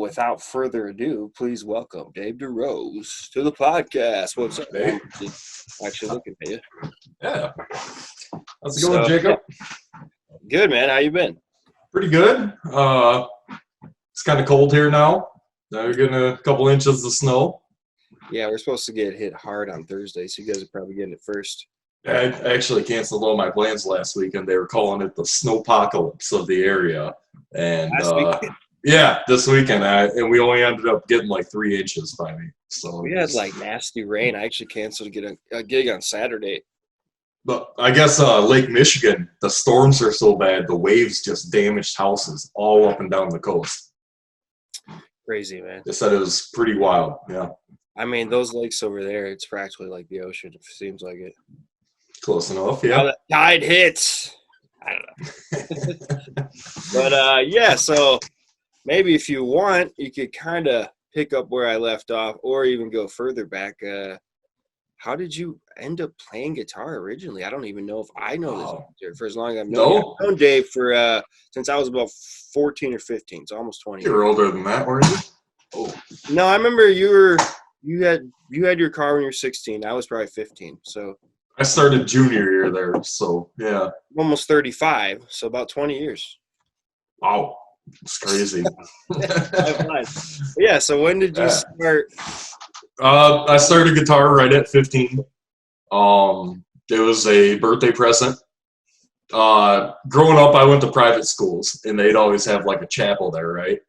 without further ado, please welcome Dave DeRoos to the podcast. What's up, Dave? Actually looking at you. Yeah. How's it going, Jacob? Good, man. How you been? Pretty good. It's kind of cold here now. Now we're getting a couple inches of snow. Yeah, we're supposed to get hit hard on Thursday, so you guys are probably getting it first. I actually canceled all my plans last weekend. They were calling it the snowpocalypse of the area. And yeah, this weekend. And we only ended up getting like 3 inches by me. So we had like nasty rain. I actually canceled to get a gig on Saturday. But I guess Lake Michigan, the storms are so bad, the waves just damaged houses all up and down the coast. Crazy, man. They said it was pretty wild, yeah. I mean, those lakes over there, it's practically like the ocean. It seems like it. Close enough, yeah. How the tide hits. I don't know. But, yeah, so maybe if you want, you could kind of pick up where I left off or even go further back. How did you end up playing guitar originally? I don't even know if I know this for as long as I've known you. I've known Dave for since I was about 14 or 15, so almost 20 years. You were older than that, weren't you? Oh. No, I remember you had your car when you were 16. I was probably 15, so I started junior year there, so yeah. Almost 35, so about 20 years. Wow, it's crazy. Yeah, so when did you start? I started guitar right at 15. It was a birthday present. Growing up, I went to private schools, and they'd always have like a chapel there, right?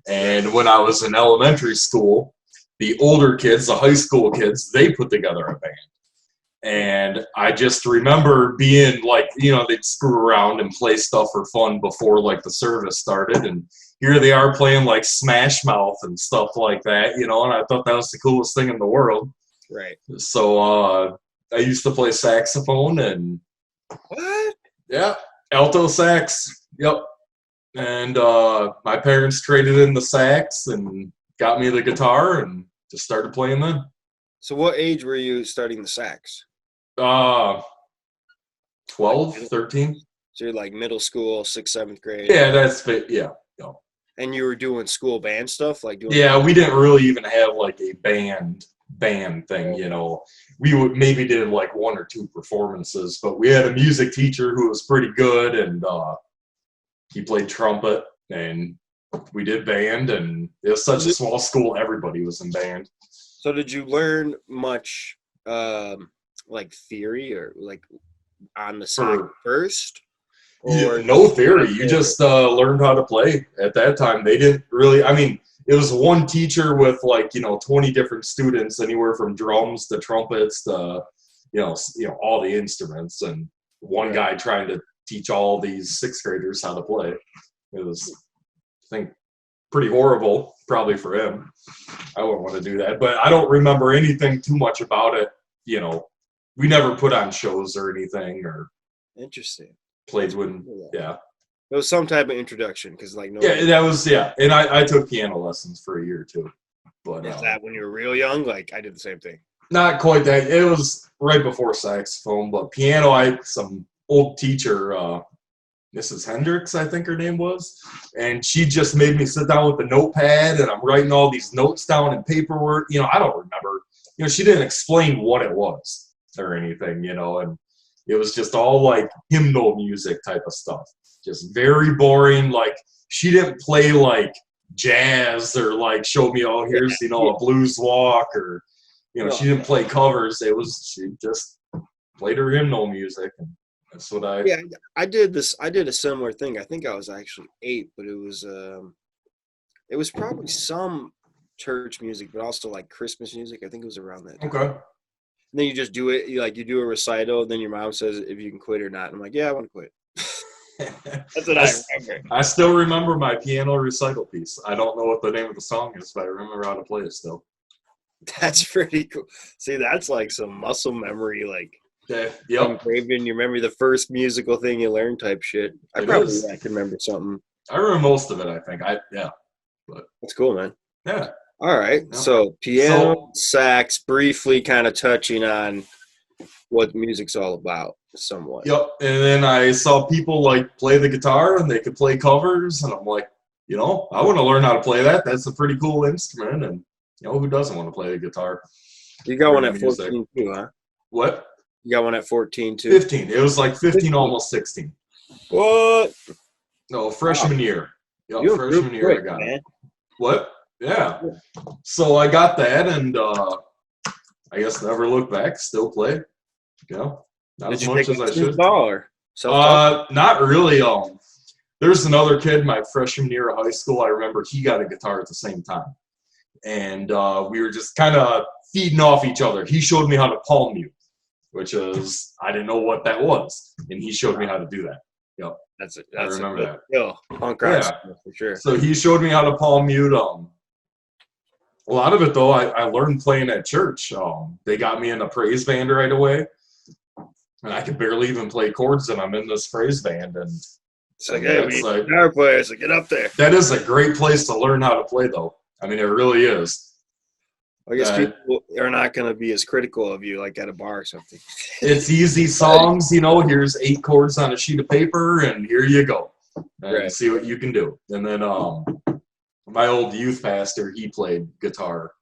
And when I was in elementary school, the older kids, the high school kids, they put together a band. And I just remember being like, they'd screw around and play stuff for fun before like the service started. And here they are playing like Smash Mouth and stuff like that, and I thought that was the coolest thing in the world. Right. So I used to play saxophone and what? Yeah, alto sax. Yep. And my parents traded in the sax and got me the guitar and just started playing then. So what age were you starting the sax? 12, 13. So you're like middle school, 6th, 7th grade. Yeah, that's yeah. And you were doing school band stuff, like doing. Yeah, we didn't really even have like a band thing. We maybe did like 1 or 2 performances, but we had a music teacher who was pretty good, and he played trumpet, and we did band, and it was such a small school, everybody was in band. So did you learn much like theory or like on the side first? Or no theory. You just learned how to play. At that time, they didn't really, it was one teacher with like, 20 different students, anywhere from drums to trumpets to, all the instruments, and one guy trying to teach all these 6th graders how to play. It was, I think, pretty horrible, probably for him. I wouldn't want to do that, but I don't remember anything too much about it. We never put on shows or anything, or interesting. Played when, yeah. It was some type of introduction, because like that was, and I took piano lessons for a year too. But is that when you were real young? Like I did the same thing. Not quite that. It was right before saxophone, but piano. I had some old teacher, Mrs. Hendricks, I think her name was, and she just made me sit down with the notepad, and I'm writing all these notes down in paperwork. I don't remember. She didn't explain what it was or anything. And it was just all like hymnal music type of stuff. Just very boring. Like she didn't play like jazz or like show me, here's, a blues walk, or, she didn't play covers. She just played her hymnal music. And that's what I did a similar thing. I think I was actually 8, but it was probably some church music, but also like Christmas music. I think it was around that time. Okay. And then you just do it. You do a recital. Then your mom says if you can quit or not. And I'm like, yeah, I want to quit. That's what I remember. I still remember my piano recital piece. I don't know what the name of the song is, but I remember how to play it still. That's pretty cool. See, that's like some muscle memory, like engraved in your memory. The first musical thing you learn, type shit. I can remember something. I remember most of it. I think but that's cool, man. Yeah. All right, so piano, sax, briefly kind of touching on what music's all about, somewhat. Yep, and then I saw people like play the guitar and they could play covers, and I'm like, I want to learn how to play that. That's a pretty cool instrument, and who doesn't want to play the guitar? You got one at 14 too, huh? What? You got one at 14 too? 15. It was like 15, almost 16. What? No, freshman year. You Freshman year quick, I got man. it. What? Yeah. So I got that, and I guess never looked back. Still play. Not Did as much as I should. Not really. There's another kid my freshman year of high school. I remember he got a guitar at the same time, and we were just kind of feeding off each other. He showed me how to palm mute, which is I didn't know what that was, and he showed me how to do that. Yep. I remember that. Skill. Punk rock for sure. So he showed me how to palm mute. A lot of it though, I learned playing at church. They got me in a praise band right away, and I could barely even play chords, and I'm in this praise band, and it's like, hey, we guitar players, so get up there. That is a great place to learn how to play, though. I mean, it really is. I guess people are not going to be as critical of you like at a bar or something. It's easy songs, here's 8 chords on a sheet of paper, and here you go. And see what you can do. And then my old youth pastor, he played guitar,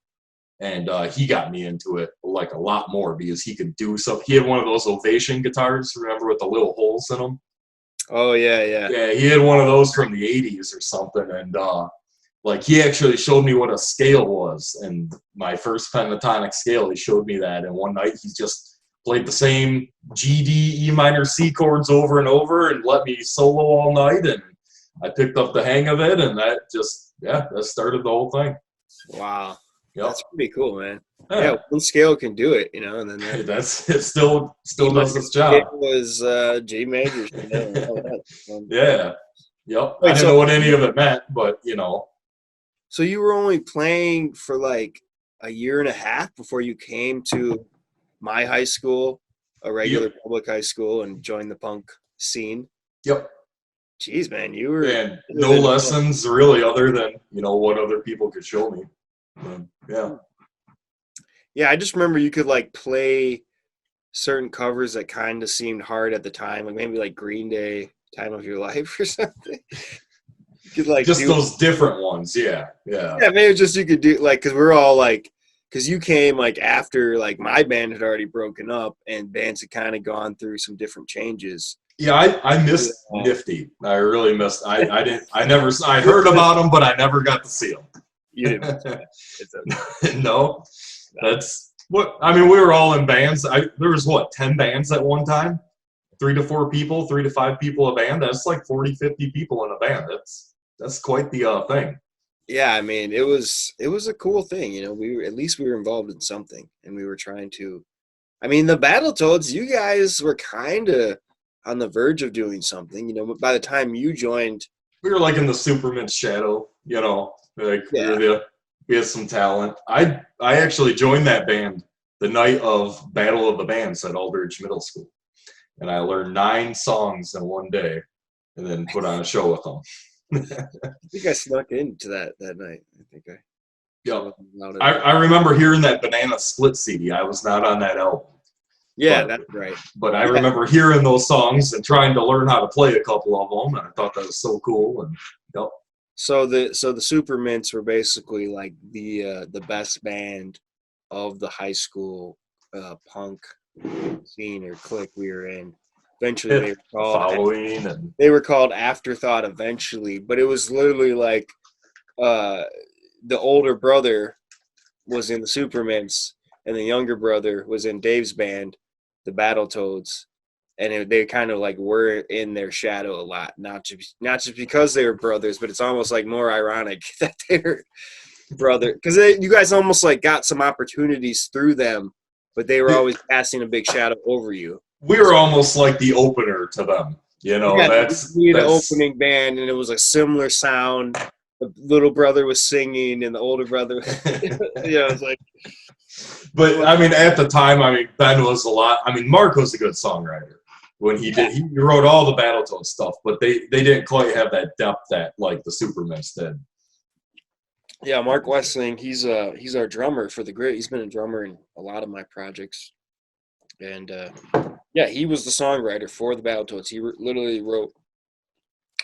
and he got me into it like a lot more because he could do so. He had one of those Ovation guitars, remember, with the little holes in them? Oh, yeah. Yeah, he had one of those from the 80s or something, and he actually showed me what a scale was, and my first pentatonic scale, he showed me that, and one night he just played the same G, D, E minor, C chords over and over and let me solo all night, and I picked up the hang of it, and that just, that started the whole thing. Wow. Yep. That's pretty cool, man. Yeah, one scale can do it, and then it still does its job. It was G major. Yeah. Yep. I didn't know what any of it meant, but So you were only playing for like a year and a half before you came to my high school, a regular public high school, and joined the punk scene? Yep. Jeez, man, you were... And no lessons really other than, what other people could show me. Yeah, I just remember you could like play certain covers that kind of seemed hard at the time, like maybe like Green Day, Time of Your Life or something. You could like just those different ones, yeah. Maybe just you could do like because we're all like because you came like after like my band had already broken up and bands had kind of gone through some different changes. Yeah, I missed Nifty. I really missed. I heard about them, but I never got to see them. You didn't. It's okay. No, that's what I mean. We were all in bands. There was 10 bands at one time, 3 to 4 people, 3 to 5 people a band. That's like 40, 50 people in a band. That's quite the thing. Yeah, I mean, it was a cool thing. We were involved in something, and we were trying to. I mean, the Battletoads, you guys were kind of on the verge of doing something. But by the time you joined, we were like in the Superman's shadow. We had some talent. I actually joined that band the night of Battle of the Bands at Aldridge Middle School, and I learned 9 songs in one day, and then put on a show with them. I think I snuck into that night. I remember hearing that Banana Split CD. I was not on that album. Yeah, that's right. But I remember hearing those songs and trying to learn how to play a couple of them, and I thought that was so cool. And So the Supermints were basically like the best band of the high school punk scene or clique we were in. Eventually they were called Afterthought eventually, but it was literally like the older brother was in the Supermints and the younger brother was in Dave's band, the Battletoads. And they kind of like were in their shadow a lot, not just because they were brothers, but it's almost like more ironic that they were brother because you guys almost like got some opportunities through them, but they were always casting a big shadow over you. We were almost like the opener to them, that's the opening band, and it was a similar sound. The little brother was singing, and the older brother, it's like. But I mean, at the time, Ben was a lot. Mark was a good songwriter. When he wrote all the Battletoads stuff, but they didn't quite have that depth that like the Supermints did. Yeah, Mark Westling, he's our drummer for the Grit. He's been a drummer in a lot of my projects, and he was the songwriter for the Battletoads. He literally wrote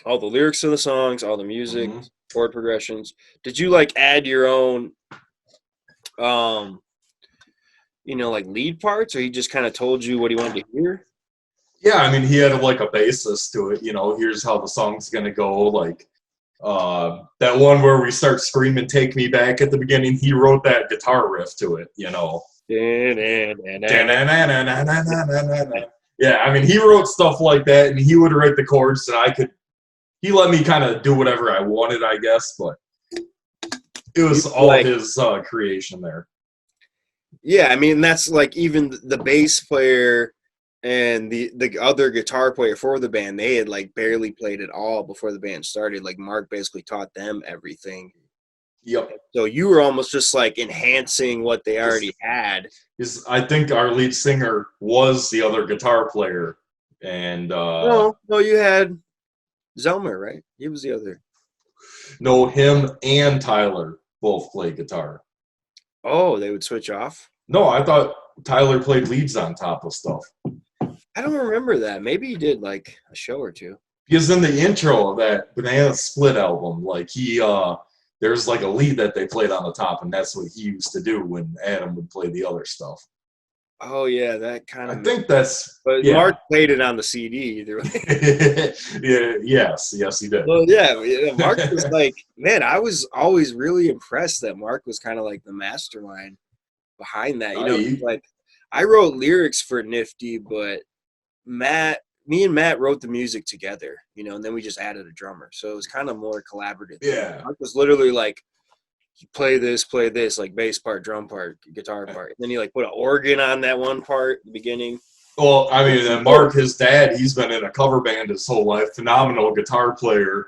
all the lyrics to the songs, all the music, chord progressions. Did you like add your own, like lead parts, or he just kind of told you what he wanted to hear? Yeah, I mean, he had like a basis to it. Here's how the song's gonna go. Like that one where we start screaming "Take Me Back" at the beginning. He wrote that guitar riff to it. Yeah, I mean, he wrote stuff like that, and he would write the chords, and he let me kind of do whatever I wanted, I guess, but it was all his creation there. Yeah, I mean, that's like even the bass player and the other guitar player for the band, they had like barely played at all before the band started. Like Mark basically taught them everything. Yep. So you were almost just like enhancing what they already had. I think our lead singer was the other guitar player, and no, you had Zelmer, right? He was the other. No, him and Tyler both play guitar. Oh, they would switch off? No, I thought Tyler played leads on top of stuff. I don't remember that. Maybe he did like a show or two. Because in the intro of that Banana Split album, like there's like a lead that they played on the top, and that's what he used to do when Adam would play the other stuff. Oh yeah, that kind of. I think that's. But yeah. Mark played it on the CD either way. Yeah. Yes, he did. Well, yeah. Mark was like, man, I was always really impressed that Mark was kind of like the mastermind behind that. Like I wrote lyrics for Nifty, but me and Matt wrote the music together, and then we just added a drummer. So it was kind of more collaborative. Yeah. Mark was literally like, play this, like bass part, drum part, guitar part. And then he like put an organ on that one part at the beginning. Well, I mean, Mark, his dad, he's been in a cover band his whole life, phenomenal guitar player.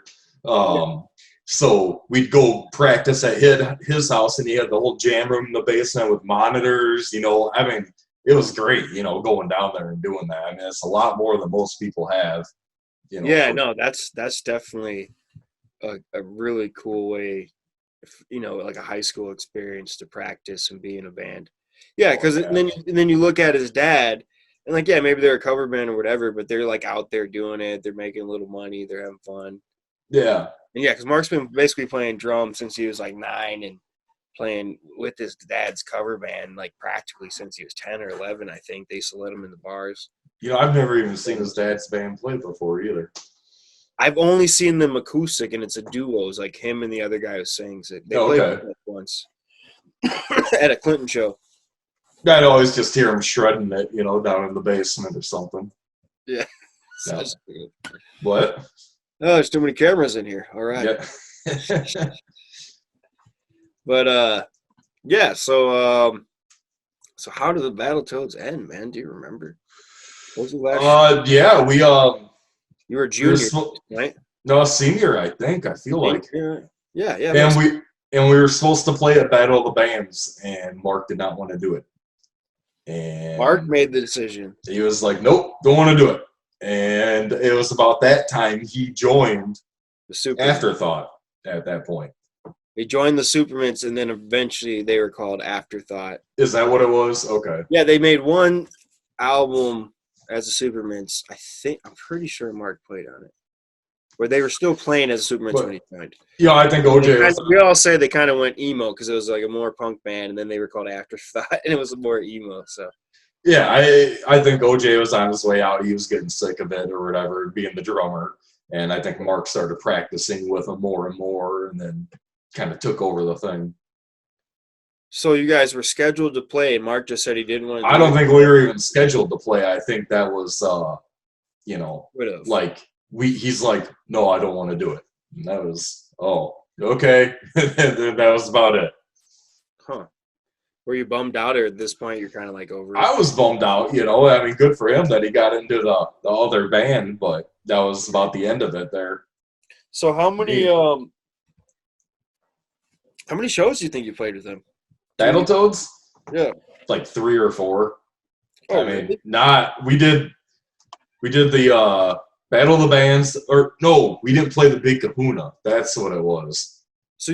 So we'd go practice at his house, and he had the whole jam room in the basement with monitors. I mean, it was great, going down there and doing that. I mean, it's a lot more than most people have. Yeah, no, that's definitely a really cool way, like a high school experience to practice and be in a band. Yeah, because then you look at his dad, and like, yeah, maybe they're a cover band or whatever, but they're like out there doing it. They're making a little money. They're having fun. Yeah. And yeah, because Mark's been basically playing drums since he was like 9 and playing with his dad's cover band like practically since he was 10 or 11. I think they used to let him in the bars. I've never even seen his dad's band play before either. I've only seen them acoustic, and it's a duo. It's like him and the other guy who sings it. They played once at a Clinton show. I'd always just hear him shredding it, down in the basement or something. Yeah. No. What? Oh, there's too many cameras in here. All right. Yeah. But yeah. So how did the Battletoads end, man? Do you remember? What was the last? Yeah, we You were a junior, right? No, senior, I think. I feel like. Yeah. And we were supposed to play at Battle of the Bands, and Mark did not want to do it. And Mark made the decision. He was like, "Nope, don't want to do it." And it was about that time he joined the Supermints. Afterthought at that point. He joined the Supermints, and then eventually they were called Afterthought. Is that what it was? Okay. Yeah, they made one album as the Supermints. I'm pretty sure Mark played on it. Where they were still playing as the Supermints when he joined. Yeah, I think OJ we all say they kind of went emo because it was like a more punk band, and then they were called Afterthought, and it was more emo, so. Yeah, I think OJ was on his way out. He was getting sick of it or whatever, being the drummer. And I think Mark started practicing with him more and more, and then kind of took over the thing. So you guys were scheduled to play, and Mark just said he didn't want to. I don't think we were even scheduled to play. I think that was, like he's like, no, I don't want to do it. And that was, oh, okay. That was about it. Huh. Were you bummed out, or at this point you're kind of like over it? I was bummed out, I mean, good for him that he got into the other band, but that was about the end of it there. So how many shows do you think you played with them? Battletoads? Yeah. Like 3 or 4. Oh, I mean, really? we did the Battle of the Bands, or no, we didn't play the Big Kahuna. That's what it was. So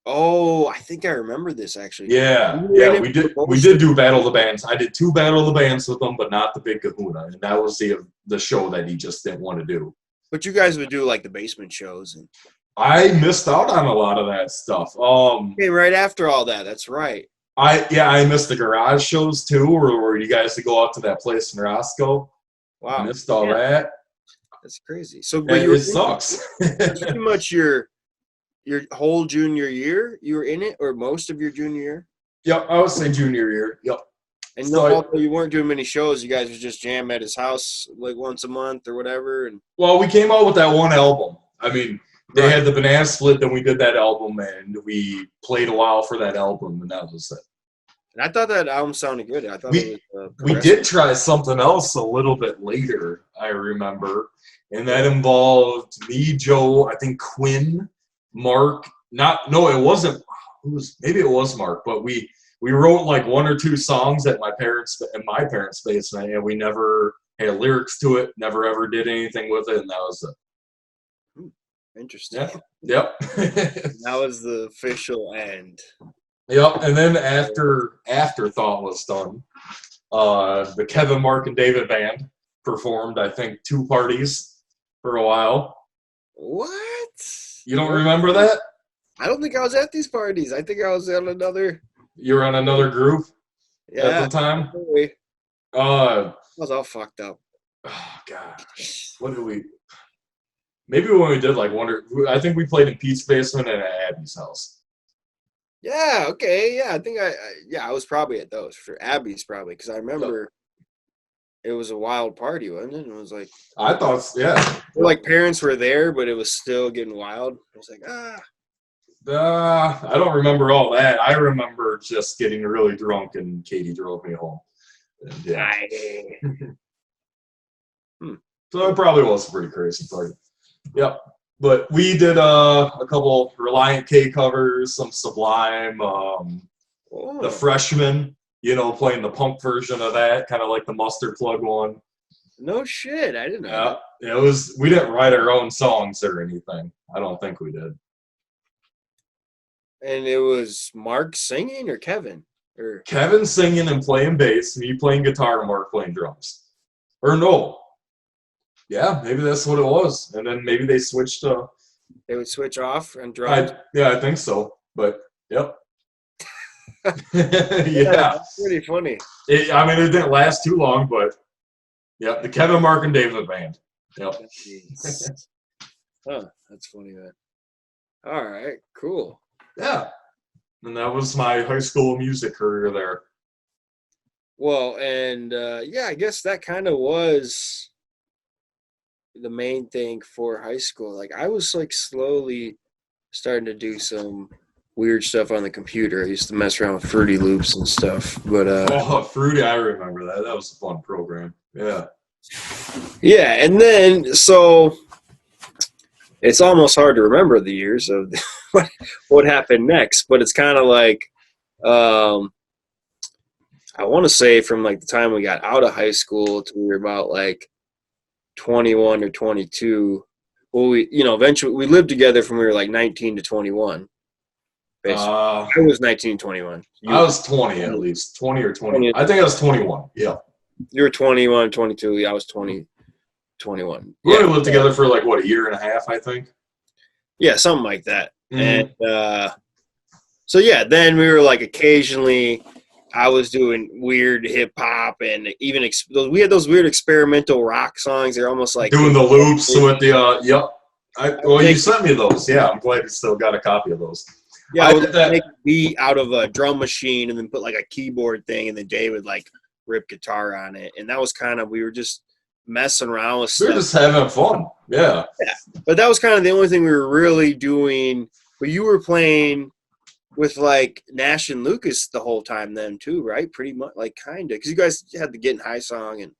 I think I remember this actually. Yeah, we did do Battle of the Bands. I did 2 Battle of the Bands with them, but not the Big Kahuna, and that was the show that he just didn't want to do. But you guys would do like the basement shows and. I missed out on a lot of that stuff. Okay, right after all that. That's right. I missed the garage shows too, where you guys to go out to that place in Roscoe. Wow. Missed all Yeah, that. that's crazy. So, but And you were it sucks. pretty much your whole junior year. You were in it, or most of your junior year. Yep, I would say junior year. Yep. And no, So, although you weren't doing many shows, you guys would just jam at his house like once a month or whatever. And well, we came out with that one album. I mean, they right. had the Banana Split, then we did that album, and we played a while for that album, and that was it. And I thought that album sounded good. I thought We it was we progressive. did try something else a little bit later, I remember, and that involved me, Joe, I think Quinn, Mark. No, it wasn't. Maybe it was Mark, but we wrote like one or two songs at my parents' basement, and we never had lyrics to it. Never ever did anything with it, and that was it. Interesting. Yeah. Yep. That was the official end. Yep. And then after Afterthought was done, the Kevin, Mark, and David band performed, I think, 2 parties for a while. What? You don't remember that? I don't think I was at these parties. I think I was on another. You were on another group at the time? Probably. I was all fucked up. Oh, God. What did we... Maybe when we did like I think we played in Pete's basement and at Abby's house. Yeah, okay, yeah. I think I was probably at those for Abby's probably because I remember it was a wild party, wasn't it? It was like I thought, yeah. Like parents were there, but it was still getting wild. I was like, I don't remember all that. I remember just getting really drunk and Katie drove me home. And, yeah. So it probably was a pretty crazy party. Yep. But we did a couple Reliant K covers, some Sublime, the Freshman, playing the punk version of that, kind of like the Mustard Plug one. No shit, I didn't know. Yeah, we didn't write our own songs or anything. I don't think we did. And it was Mark singing or Kevin? Or Kevin singing and playing bass, me playing guitar, and Mark playing drums. Or no. Yeah, maybe that's what it was. And then maybe they switched. They would switch off and drums? I think so. But, yep. Yeah, that's pretty funny. It didn't last too long, but, yeah, the Kevin, Mark, and David band. Yep. Huh, that's funny, man. All right, cool. Yeah. And that was my high school music career there. Well, and, I guess that kind of was the main thing for high school. Like I was like slowly starting to do some weird stuff on the computer. I used to mess around with Fruity Loops and stuff. But Fruity, I remember that. That was a fun program. Yeah. Yeah, and then so it's almost hard to remember the years of what happened next, but it's kind of like I want to say from like the time we got out of high school to we were about like 21 or 22. Well, we eventually we lived together from we were like 19 to 21. I was 19, 21. I was 20 at least. 20 or 20. I think I was 21. Yeah. You were 21, 22. Yeah, I was 20, 21. We only lived together for like, what, a year and a half, I think? Yeah, something like that. Mm-hmm. And so, yeah, then we were like occasionally I was doing weird hip hop and even we had those weird experimental rock songs. They're almost like doing the loops with the yep. You sent me those. Yeah, I'm glad you still got a copy of those. Yeah, I would make a beat out of a drum machine and then put like a keyboard thing, and then Jay would like rip guitar on it, and that was kind of we were just messing around with stuff. We were just having fun. Yeah. Yeah, but that was kind of the only thing we were really doing. But you were playing with like Nash and Lucas the whole time then too, right? Pretty much, like kind of, because you guys had the Getting High song and.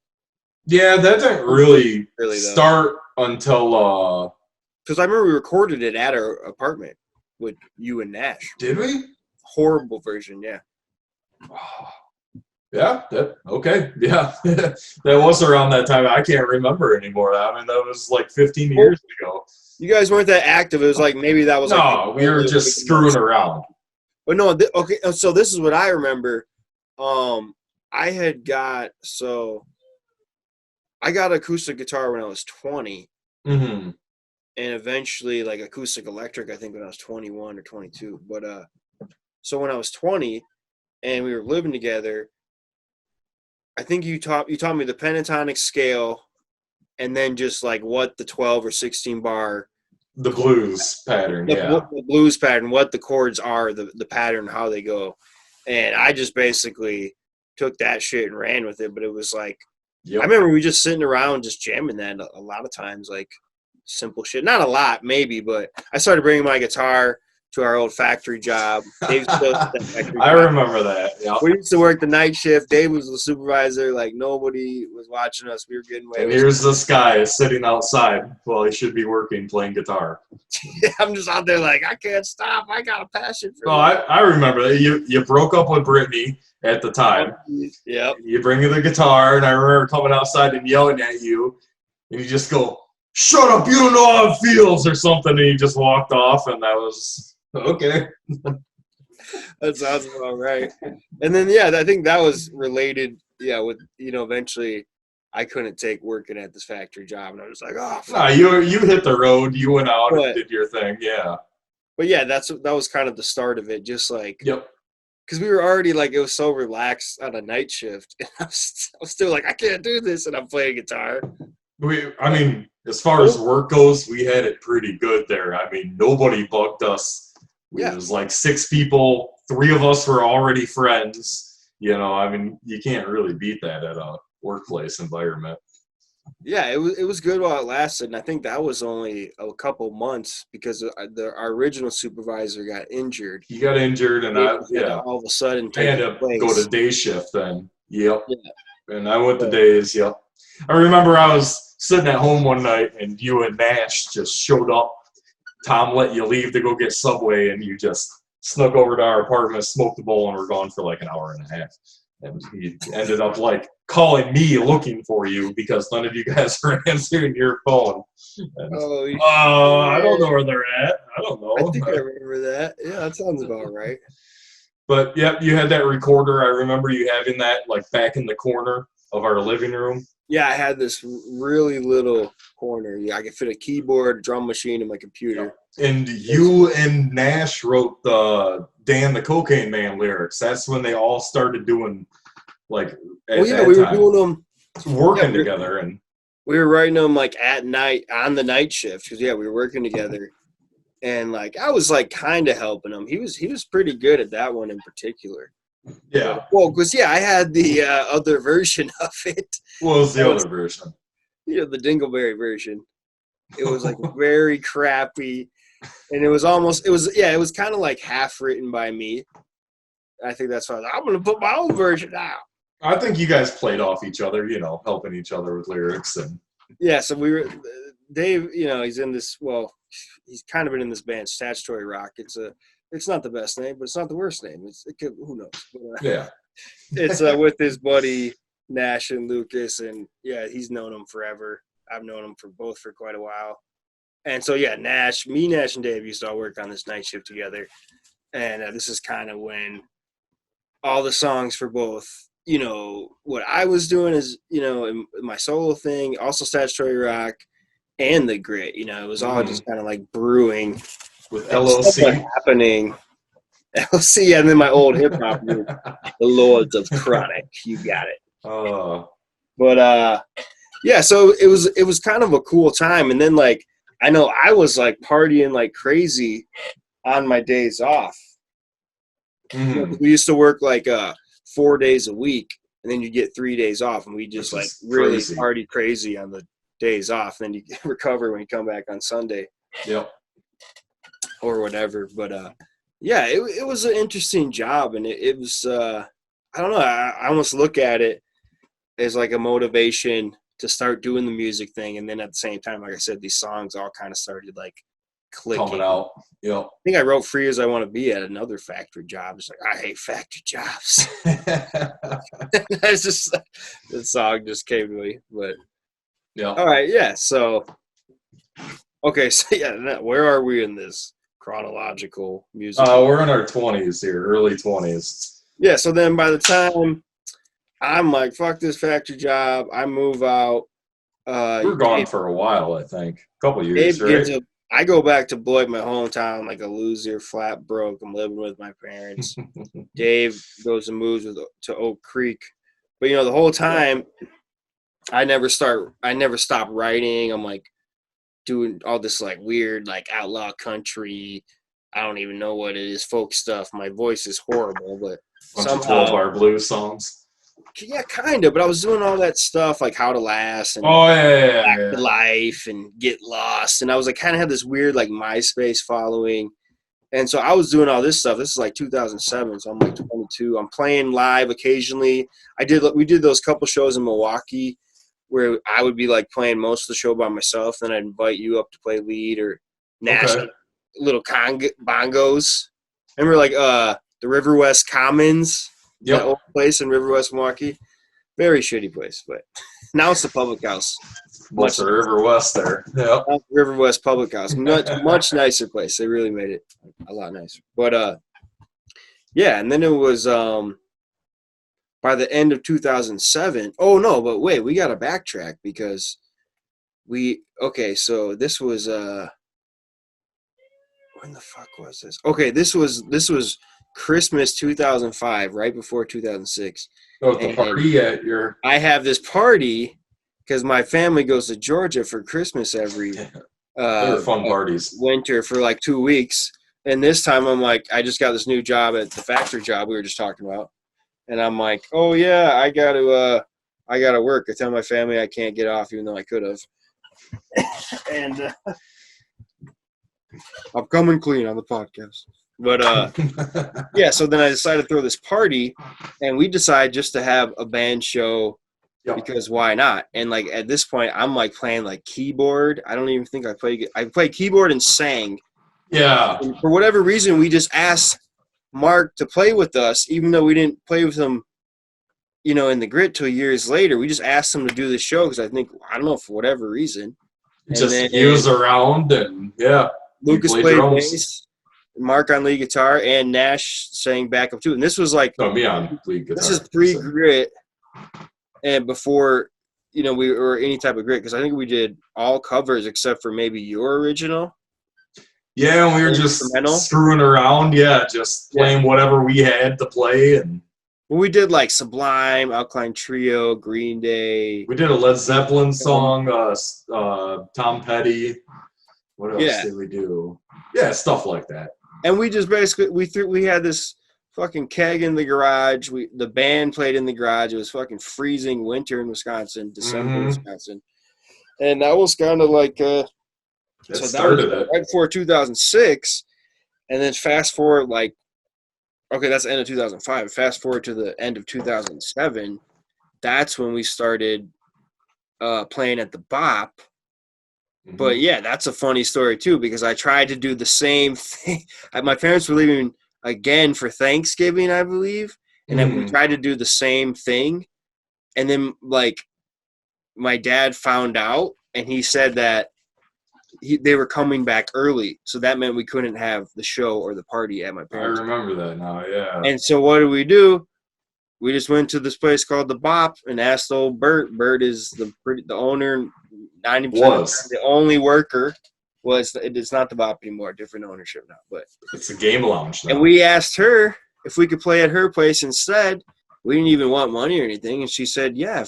Yeah, that didn't really start until. Because I remember we recorded it at our apartment with you and Nash. Did we? Horrible version, yeah. Yeah. Okay. Yeah. That was around that time. I can't remember anymore. I mean, that was like 15 years ago. You guys weren't that active. It was like maybe that was we were just screwing around. But no, okay. So this is what I remember. I got acoustic guitar when I was 20. Mm-hmm. and eventually like acoustic electric, I think when I was 21 or 22. But so when I was 20 and we were living together, I think you taught me the pentatonic scale, and then just like what the 12 or 16 bar, The blues pattern, yeah. the blues pattern, what the chords are, the pattern, how they go. And I just basically took that shit and ran with it. But it was like, Yep. I remember we just sitting around just jamming that a lot of times, like simple shit. Not a lot, maybe, but I started bringing my guitar to our old factory job. Dave still at that factory I job. remember that. Yeah. We used to work the night shift. Dave was the supervisor. Like nobody was watching us. We were getting away And with here's this guy sitting outside while he should be working playing guitar. I'm just out there like, I can't stop. I got a passion for No, I remember that. You broke up with Brittany at the time. Yep. You bring the guitar, and I remember coming outside and yelling at you, and you just go, "Shut up! You don't know how it feels," or something, and you just walked off, and that was okay. That sounds about right. And then yeah, I think that was related. Yeah, with eventually, I couldn't take working at this factory job, and I was like, oh. Nah, you hit the road. You went out and But- did your thing. Yeah. But yeah, that was kind of the start of it. Just like, Yep. because we were already like, it was so relaxed on a night shift, and I was still like, I can't do this, and I'm playing guitar. I mean, as far as work goes, we had it pretty good there. I mean, nobody bugged us. Yeah. It was like 6 people. 3 of us were already friends. I mean, you can't really beat that at a workplace environment. Yeah, it was good while it lasted, and I think that was only a couple months because our original supervisor got injured. He got injured, and all of a sudden I had take to place. go to day shift then. Yep. Yeah. And I went to days. Yep. I remember I was sitting at home one night, and you and Nash just showed up. Tom let you leave to go get Subway, and you just snuck over to our apartment, smoked the bowl, and were gone for like an hour and a half. And he ended up like calling me looking for you because none of you guys were answering your phone. And, I don't know where they're at. I don't know. I think I remember that. Yeah, that sounds about right. But yeah, you had that recorder. I remember you having that like back in the corner of our living room. Yeah, I had this really little corner. Yeah, I could fit a keyboard, a drum machine, and my computer. And you and Nash wrote the Dan the Cocaine Man lyrics. That's when they all started doing like. We were doing them working together, and we were writing them like at night on the night shift because we were working together, and like I was like kind of helping him. He was pretty good at that one in particular. Yeah. Well, because I had the other version of it. What was the other version? The Dingleberry version. It was like very crappy, and it was kind of like half written by me. I think that's why I'm going to put my own version out. I think you guys played off each other, helping each other with lyrics and. Yeah, so we were Dave. He's in this. Well, he's kind of been in this band, Statutory Rock. It's not the best name, but it's not the worst name. Who knows? But, yeah. It's with his buddy Nash and Lucas, and yeah, he's known them forever. I've known them for quite a while. And so yeah, Nash and Dave used to all work on this night shift together. And this is kind of when all the songs for both, what I was doing is, in my solo thing, also Statutory Rock and the Grit, it was all just kind of like brewing. With LOC happening. LOC, and then my old hip hop group, the Lords of Chronic. You got it. But yeah, so it was kind of a cool time. And then like I know I was like partying like crazy on my days off. Mm-hmm. We used to work like 4 days a week, and then you get 3 days off, and we just like really party crazy on the days off. And then you recover when you come back on Sunday. Yep. Or whatever, but yeah, it was an interesting job, and it was I don't know. I almost look at it as like a motivation to start doing the music thing, and then at the same time, like I said, these songs all kind of started like clicking. Coming out. Yep. I think I wrote "Free as I Want to Be" at another factory job. It's like I hate factory jobs. It's just the song just came to me, but yeah. All right, yeah. So okay, so yeah, where are we in this chronological music? We're in our 20s here, early 20s. Yeah, so then by the time I'm like, fuck this factory job, I move out. We're gone for a while, I think. couple years, right? I go back to Boyd, my hometown, like a loser, flat broke. I'm living with my parents. Dave goes and moves to Oak Creek. But, the whole time, I never stop writing. I'm, like, doing all this, like, weird, like, outlaw country. I don't even know what it is, folk stuff. My voice is horrible, but Bunch somehow. of 12-bar blues songs. Yeah, kind of. But I was doing all that stuff, like How to Last and Back to Life and Get Lost. And I was, like, kind of had this weird, like, MySpace following. And so I was doing all this stuff. This is like 2007, so I'm like 22. I'm playing live occasionally. We did those couple shows in Milwaukee where I would be like playing most of the show by myself. Then I'd invite you up to play lead or national little bongos. Remember like the River West Commons, that old place in River West, Milwaukee? Very shitty place, but now it's the public house. What's the River West there? Yeah. River West Public House. Much nicer place. They really made it a lot nicer. But yeah, and then it was by the end of 2007. Oh no, but wait, we got to backtrack because so this was when the fuck was this? Okay, this was Christmas 2005, right before 2006. Oh, the party at your I have this party because my family goes to Georgia for Christmas every they're fun parties. Winter for like 2 weeks. And this time I'm like, I just got this new job at the factory job we were just talking about. And I'm like, oh yeah, I gotta work. I tell my family I can't get off even though I could have. And I'm coming clean on the podcast. But yeah, so then I decided to throw this party and we decided just to have a band show. Yep. Because why not? And like at this point, I'm like playing like keyboard. I don't even think I played keyboard and sang. Yeah. And for whatever reason, we just asked Mark to play with us, even though we didn't play with him, in the Grit till years later. We just asked him to do the show because I don't know, for whatever reason. He was around and yeah. Lucas played bass, Mark on lead guitar, and Nash sang backup too. And this was like me on lead guitar. This is pre-Grit. And before, we were any type of Grit, because I think we did all covers except for maybe your original. Yeah, and we were just screwing around. Yeah, just playing whatever we had to play. And we did like Sublime, Alkaline Trio, Green Day. We did a Led Zeppelin song, Tom Petty. What else did we do? Yeah, stuff like that. And we just basically we had this fucking keg in the garage. The band played in the garage. It was fucking freezing winter in Wisconsin, December in Wisconsin. And that was kind of like that started it right before 2006. And then fast forward that's the end of 2005. Fast forward to the end of 2007. That's when we started playing at the Bop. Mm-hmm. But yeah, that's a funny story too, because I tried to do the same thing. My parents were leaving again for Thanksgiving, I believe. And then we tried to do the same thing. And then, my dad found out, and he said that they were coming back early. So that meant we couldn't have the show or the party at my parents' I remember that now, yeah. And so what did we do? We just went to this place called the Bop and asked old Bert. Bert is the owner, 90% the only worker. It's not the Bop anymore, different ownership now. But it's a game lounge now. And we asked her if we could play at her place instead. We didn't even want money or anything. And she said, yeah,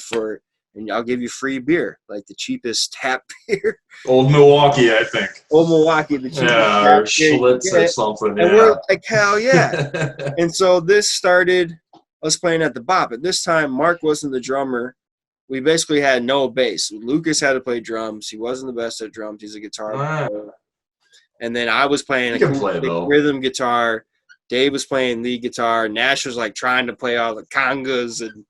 and I'll give you free beer, like the cheapest tap beer. Old Milwaukee, I think. Old Milwaukee, the cheapest tap or Schlitz or something. And we're like, hell yeah. And so this started us playing at the Bop. At this time, Mark wasn't the drummer. We basically had no bass. Lucas had to play drums. He wasn't the best at drums. He's a guitar player. And then I was playing rhythm guitar. Dave was playing lead guitar. Nash was trying to play all the congas, and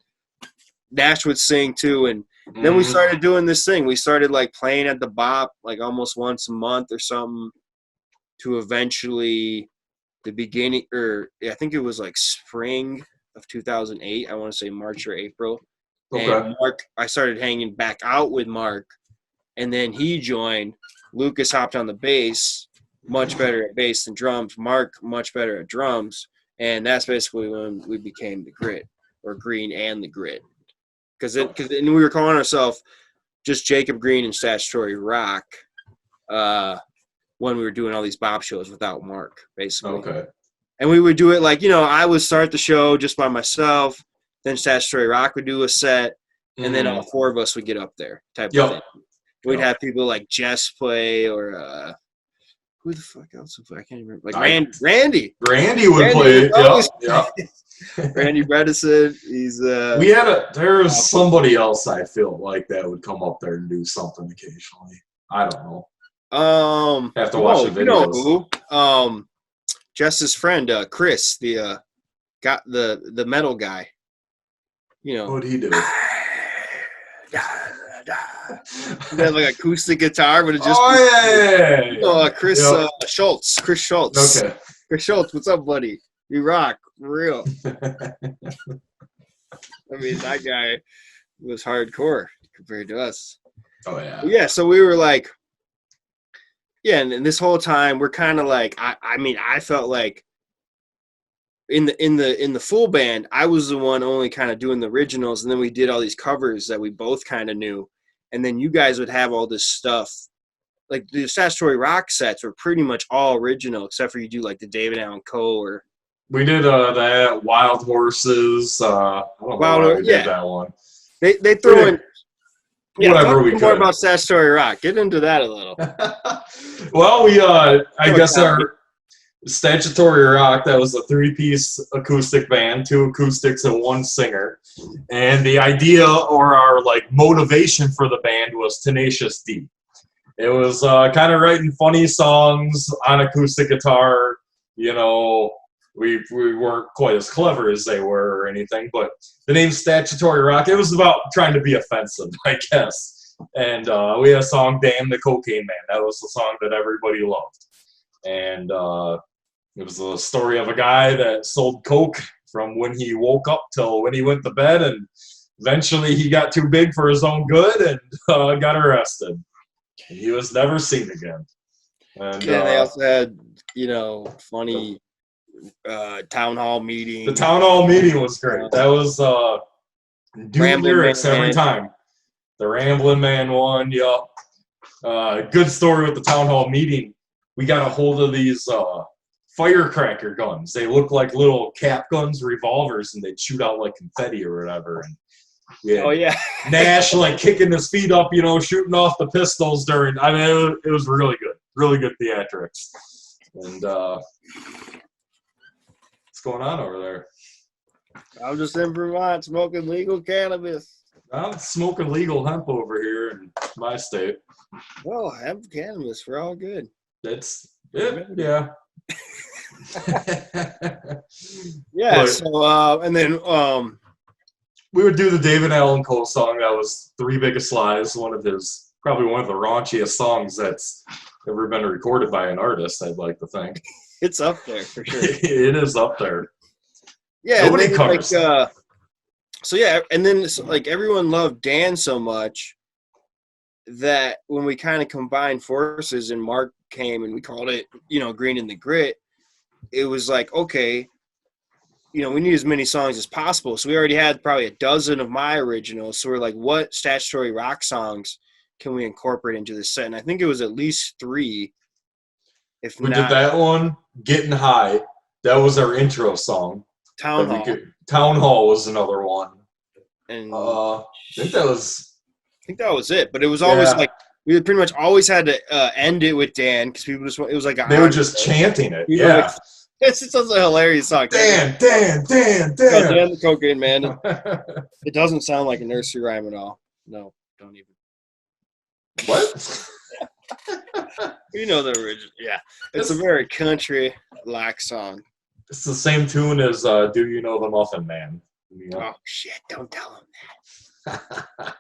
Nash would sing too. And then we started doing this thing. We started playing at the Bop almost once a month or something, to eventually the beginning, or I think it was spring of 2008. I want to say March or April. Okay. And I started hanging back out with Mark, and then he joined. Lucas hopped on the bass, much better at bass than drums. Mark, much better at drums. And that's basically when we became the Grit, or Green and the Grit. Because we were calling ourselves just Jacob Green and Statutory Rock. when we were doing all these bop shows without Mark, basically. Okay. And we would do it like, I would start the show just by myself. Then Statutory Rock would do a set. And then all four of us would get up there type of thing. We'd have people like Jess play or who the fuck else would play? I can't even remember. Like Randy. Randy would play. Yeah. Randy Bredesen. He's there was somebody else I feel like that would come up there and do something occasionally. I don't know. Have to watch the videos. You know who? Jess's friend, Chris, the metal guy. What'd he do? He had like acoustic guitar, but it just Chris Schultz. Chris Schultz. Okay. Chris Schultz, what's up, buddy? You rock, for real. I mean, that guy was hardcore compared to us. Oh yeah. But yeah, so we were like, and this whole time we're kind of like, I felt like in the full band, I was the one only kind of doing the originals, and then we did all these covers that we both kind of knew, and then you guys would have all this stuff. Like the Statutory Rock sets were pretty much all original, except for you do like the David Allan Coe or. We did that Wild Horses. I don't know why we did that one. They throw in. Yeah, whatever we could. More about Statutory Rock. Get into that a little. Well, I guess our Statutory Rock, that was a 3-piece acoustic band, 2 acoustics and 1 singer. And the idea or our motivation for the band was Tenacious D. It was kind of writing funny songs on acoustic guitar. We weren't quite as clever as they were or anything, but the name Statutory Rock, it was about trying to be offensive, I guess. And we had a song, Damn the Cocaine Man. That was the song that everybody loved. And it was a story of a guy that sold coke from when he woke up till when he went to bed, and eventually he got too big for his own good and got arrested. And he was never seen again. And they also had, funny town hall meeting. The town hall meeting was great. That was new lyrics every time. The Ramblin' Man one, yup. Good story with the town hall meeting. We got a hold of these firecracker guns. They look like little cap guns, revolvers, and they'd shoot out like confetti or whatever. And Nash kicking his feet up, shooting off the pistols during. I mean, it was really good theatrics. And what's going on over there? I'm just in Vermont smoking legal cannabis. I'm smoking legal hemp over here in my state. Well, hemp cannabis, we're all good. That's it, yeah. Yeah. So and then we would do the David Allan Coe song. That was 3 Biggest Lies, probably one of the raunchiest songs that's ever been recorded by an artist, I'd like to think. It's up there for sure. It is up there. Yeah. Nobody covers and then everyone loved Dan so much that when we kind of combined forces and Mark came and we called it, Green in the Grit, it was like, okay, we need as many songs as possible. So we already had probably a dozen of my originals. So we're like, what Statutory Rock songs can we incorporate into this set? And I think it was at least 3. We did that one, Getting High. That was our intro song. Town Hall. Town Hall was another one. And I think that was it. But it was always we pretty much always had to end it with Dan because people just, it was like they were just chanting it. Yeah. It's such a hilarious song. Dan. Dan the Cocaine Man. It doesn't sound like a nursery rhyme at all. No, don't even. What? The original. Yeah. It's a very country-like song. It's the same tune as Do You Know the Muffin Man? Oh, shit. Don't tell him that.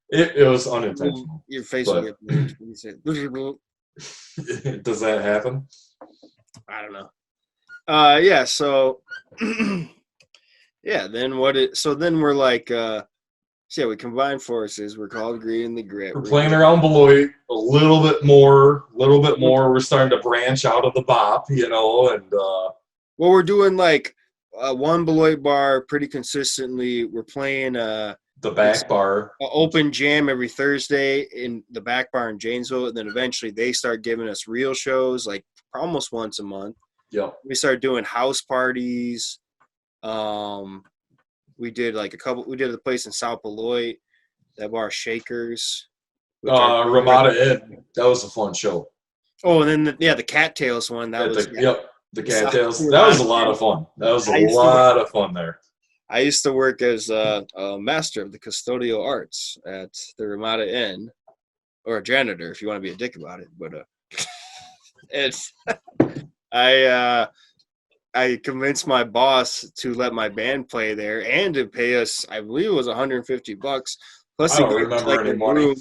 It was unintentional. Your face will get moved. Does that happen? I don't know. Yeah, so then we're like we combine forces, we're called Green in the Grit. We're playing around Beloit a little bit more. We're starting to branch out of the bop, and we're doing one Beloit bar pretty consistently. We're playing The back bar. Open jam every Thursday in the back bar in Janesville, and then eventually they start giving us real shows like almost once a month. Yep. We started doing house parties. We did we did a place in South Beloit, that bar Shakers. Ramada Inn. That was a fun show. Oh, and then the Cattails one. The Cattails. That was a lot of fun. That was a lot of fun there. I used to work as a master of the custodial arts at the Ramada Inn, or a janitor if you want to be a dick about it. But it's I convinced my boss to let my band play there and to pay us, I believe it was $150. Plus, I don't remember any money.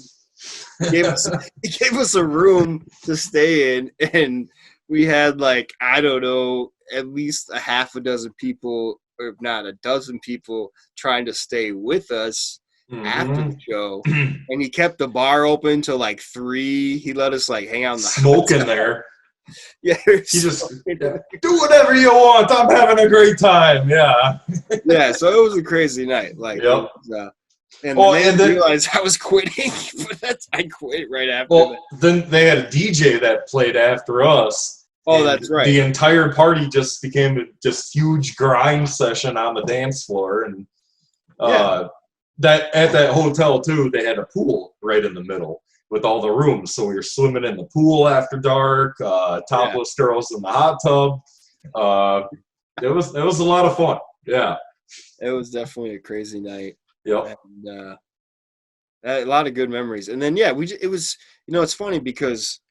He gave us a room to stay in, and we had at least a half a dozen people, or if not a dozen people, trying to stay with us after the show. And he kept the bar open till 3. He let us hang out in the smoking there. Yeah, he just do whatever you want. I'm having a great time. Yeah. Yeah. So it was a crazy night. Yep. And then realized I was quitting, but I quit right after that. Then they had a DJ that played after us. Oh, that's right. The entire party just became a huge grind session on the dance floor, and that at that hotel too, they had a pool right in the middle with all the rooms. So we were swimming in the pool after dark, topless girls in the hot tub. It was a lot of fun. Yeah. It was definitely a crazy night. Yep. And a lot of good memories. And then, it was, it's funny because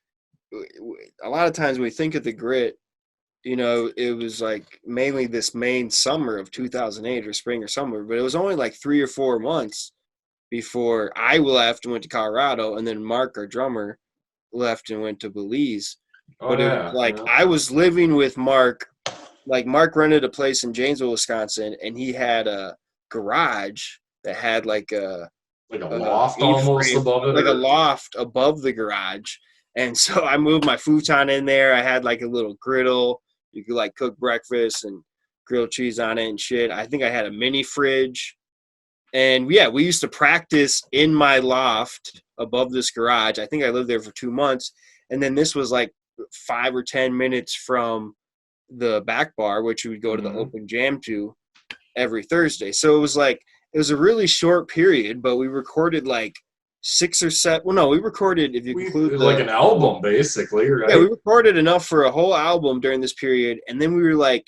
a lot of times when we think of the Grit, it was mainly this main summer of 2008 or spring or summer, but it was only 3 or 4 months before I left and went to Colorado, and then Mark, our drummer, left and went to Belize. I was living with Mark. Mark rented a place in Janesville, Wisconsin, and he had a garage that had a loft almost above it. A loft above the garage. And so I moved my futon in there. I had a little griddle. You could cook breakfast and grilled cheese on it and shit. I think I had a mini fridge. And we used to practice in my loft above this garage. I think I lived there for 2 months. And then this was 5 or 10 minutes from the back bar, which we would go to the open jam to every Thursday. So it was it was a really short period, but we recorded 6 or 7. Well, no, we recorded, if you include an album, basically, right? Yeah, we recorded enough for a whole album during this period. And then we were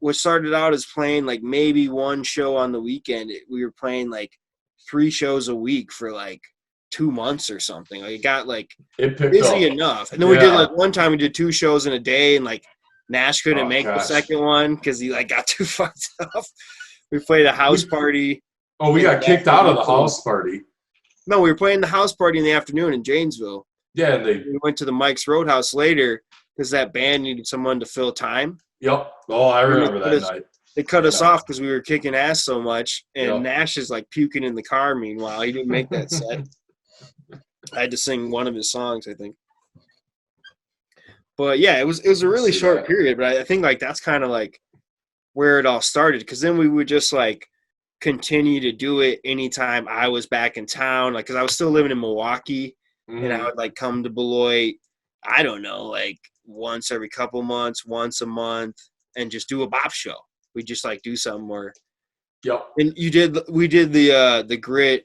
what started out as playing maybe one show on the weekend, we were playing 3 shows a week for 2 months or something. It got it picked busy up enough. And then we did one time we did 2 shows in a day, and Nash couldn't make the second one because he got too fucked up. We played a house party. Oh, we got kicked out of the house party. No, we were playing the house party in the afternoon in Janesville. Yeah, we went to the Mike's Roadhouse later because that band needed someone to fill time. Yep. Oh, I remember that night. They cut us off because we were kicking ass so much, and Nash is puking in the car. Meanwhile, he didn't make that set. I had to sing one of his songs, I think. But it was a really short period. But I think that's kind of where it all started, because then we would just continue to do it anytime I was back in town, because I was still living in Milwaukee, and I would come to Beloit. I don't know, once every couple months, once a month, and just do a bop show. We just do something more. Yep. And we did the Grit.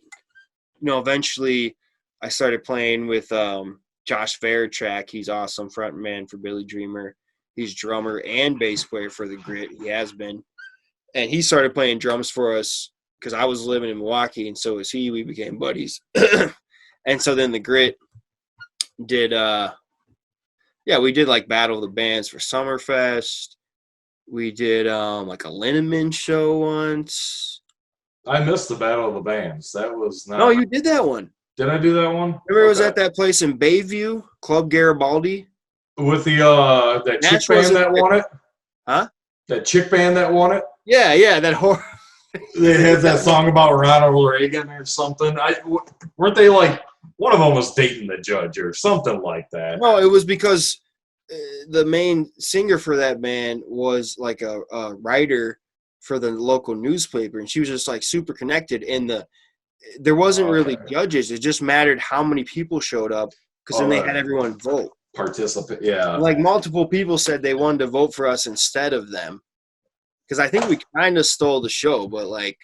Eventually I started playing with Josh Fairtrack. He's awesome, front man for Billy Dreamer. He's drummer and bass player for the Grit. He has been. And he started playing drums for us because I was living in Milwaukee, and so was he. We became buddies. And so then the Grit did we did Battle of the Bands for Summerfest. We did a Linneman show once. I missed the Battle of the Bands. That was not. No, you did that one. Did I do that one? Remember, it was at that place in Bayview, Club Garibaldi, with the that chick band that won it. Huh? That chick band that won it. Yeah, that horror. They had that song about Ronald Reagan or something. Weren't they one of them was dating the judge or something like that? No, it was because the main singer for that band was a writer for the local newspaper, and she was just super connected. And there wasn't really judges. It just mattered how many people showed up, because then they had everyone vote. Participate, yeah. Like multiple people said they wanted to vote for us instead of them, because I think we kind of stole the show, but like,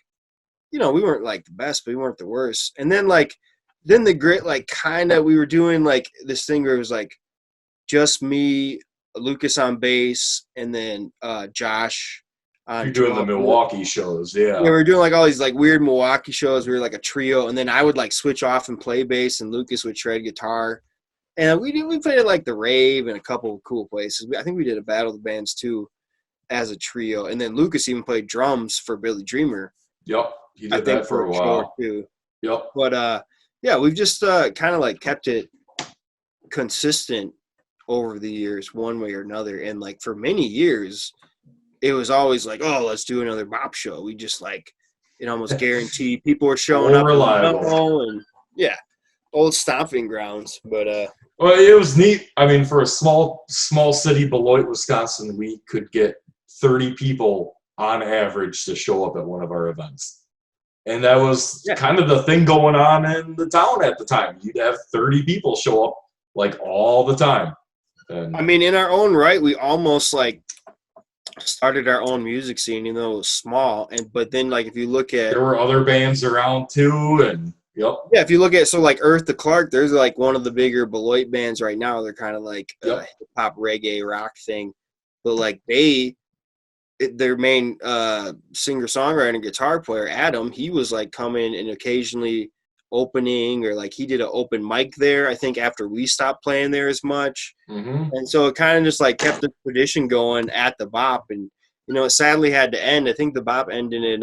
we weren't like the best, but we weren't the worst. And then then the grit, like kind of, we were doing like this thing where it was like just me, Lucas on bass, and then Josh on You're doing the Milwaukee shows, yeah. Yeah, we were doing like all these like weird Milwaukee shows. We were like a trio, and then I would like switch off and play bass, and Lucas would shred guitar. And we played at like the Rave and a couple of cool places. I think we did a Battle of the Bands too as a trio, and then Lucas even played drums for Billy Dreamer. Yep, he did that for a while too. Yep. But yeah, we've just kind of like kept it consistent over the years, one way or another. And like for many years, it was always like, oh, let's do another bop show. We just like, it almost guaranteed people were showing up. Reliable. And yeah, old stomping grounds. But well, it was neat. I mean, for a small city, Beloit, Wisconsin, we could get 30 people on average to show up at one of our events. And that was kind of the thing going on in the town at the time. You'd have 30 people show up like all the time. And I mean, in our own right, we almost like started our own music scene, even though it was small. But then like if you look at, there were other bands around too, and yeah, if you look at, so like Earth to Clark, there's like one of the bigger Beloit bands right now. They're kind of like a hip hop reggae rock thing, but like their main singer songwriter and guitar player Adam, he was like coming and occasionally opening, or like he did an open mic there, I think, after we stopped playing there as much. And so it kind of just like kept the tradition going at the bop. And it sadly had to end. I think the bop ended in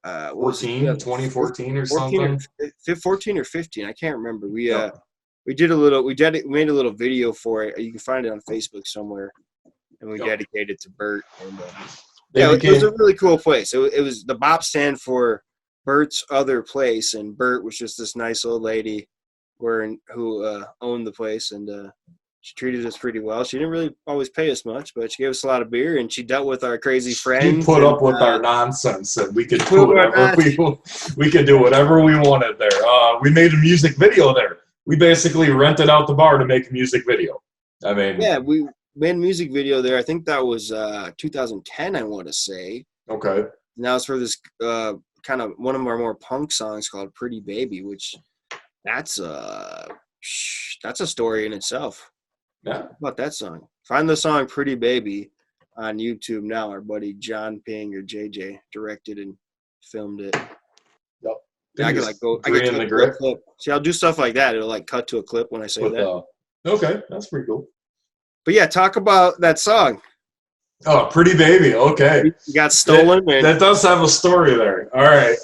2014 or something, 14 or 15, I can't remember. We made a little video for it. You can find it on Facebook somewhere, and we dedicated it to Bert. And it was a really cool place. It was, the bop stand for Bert's Other Place, and Bert was just this nice old lady who owned the place, and she treated us pretty well. She didn't really always pay us much, but she gave us a lot of beer, and she dealt with our crazy friends. She put up with our nonsense, and we could do whatever we could do whatever we wanted there. We made a music video there. We basically rented out the bar to make a music video. I mean, yeah, we made a music video there. I think that was 2010, I want to say. Okay. And that was for this kind of one of our more punk songs called Pretty Baby, which that's a story in itself. Yeah. How about that song? Find the song Pretty Baby on YouTube now. Our buddy John Ping, or JJ, directed and filmed it. Yep. I can like go. I get to a clip. See, I'll do stuff like that. It'll like cut to a clip when I say that. Okay, that's pretty cool. But yeah, talk about that song. Oh, Pretty Baby. Okay. You got stolen. That does have a story there. All right.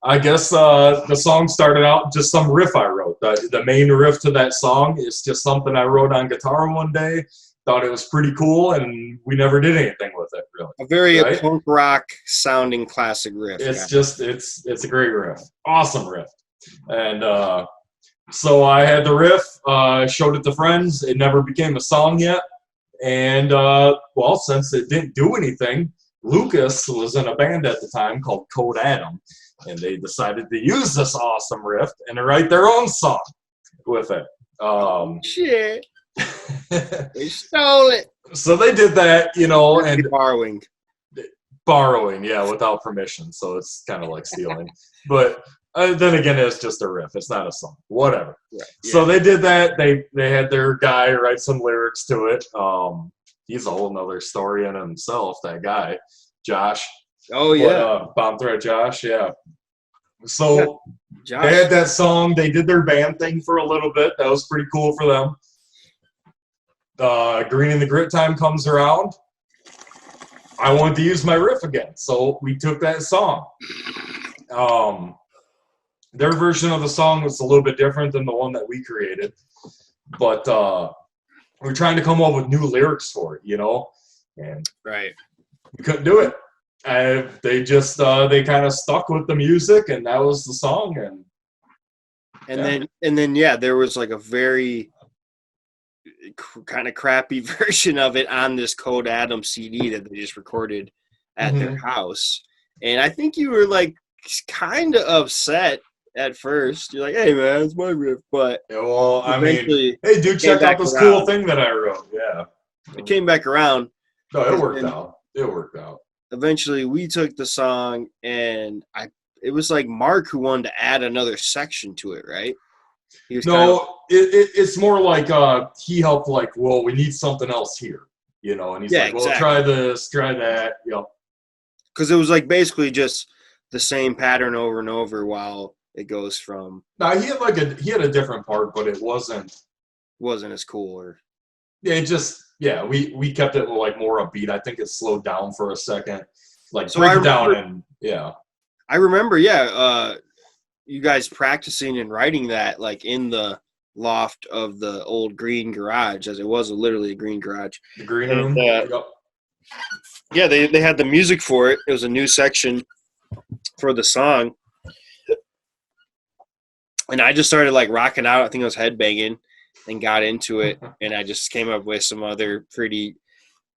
I guess the song started out just some riff I wrote. The main riff to that song is just something I wrote on guitar one day. Thought it was pretty cool, and we never did anything with it, really. A very punk rock sounding classic riff. It's a great riff. Awesome riff. And so I had the riff, showed it to friends. It never became a song yet. And, well, since it didn't do anything, Lucas was in a band at the time called Code Adam. And they decided to use this awesome riff and to write their own song with it. Shit. They stole it. So they did that, and borrowing, yeah, without permission. So it's kind of like stealing. But then again, it's just a riff. It's not a song. Whatever. Right, yeah. So they did that. They had their guy write some lyrics to it. He's a whole nother story in himself, that guy, Josh. Oh, yeah. Bomb Threat Josh, yeah. So they had that song. They did their band thing for a little bit. That was pretty cool for them. Green and the Grit time comes around. I wanted to use my riff again. So we took that song. Their version of the song was a little bit different than the one that we created. But we're trying to come up with new lyrics for it, And we couldn't do it. They just they kind of stuck with the music, and that was the song. And then there was like a very kind of crappy version of it on this Code Adam CD that they just recorded at their house. And I think you were like kind of upset at first. You're like, hey man, it's my riff, but Yeah, well, I mean, eventually hey, dude, came check out back this around. cool thing that I wrote. Yeah. It came back around. No, it worked And out. It worked out. eventually we took the song, and it was like Mark who wanted to add another section to it, right? He was kind of, No, it's more like he helped, like, well, we need something else here, you know, and he's yeah, like, well, exactly. try this, try that. Yep. Because it was like basically just the same pattern over and over while it goes from Now he had a different part, but it wasn't as cool or yeah, it just we kept it like more upbeat. I think it slowed down for a second. Like so break it down and yeah. I remember you guys practicing and writing that like in the loft of the old green garage, as it was literally a green garage. The green And room. Yep. yeah, they had the music for it. It was a new section for the song. And I just started like rocking out. I think I was headbanging and got into it. And I just came up with some other pretty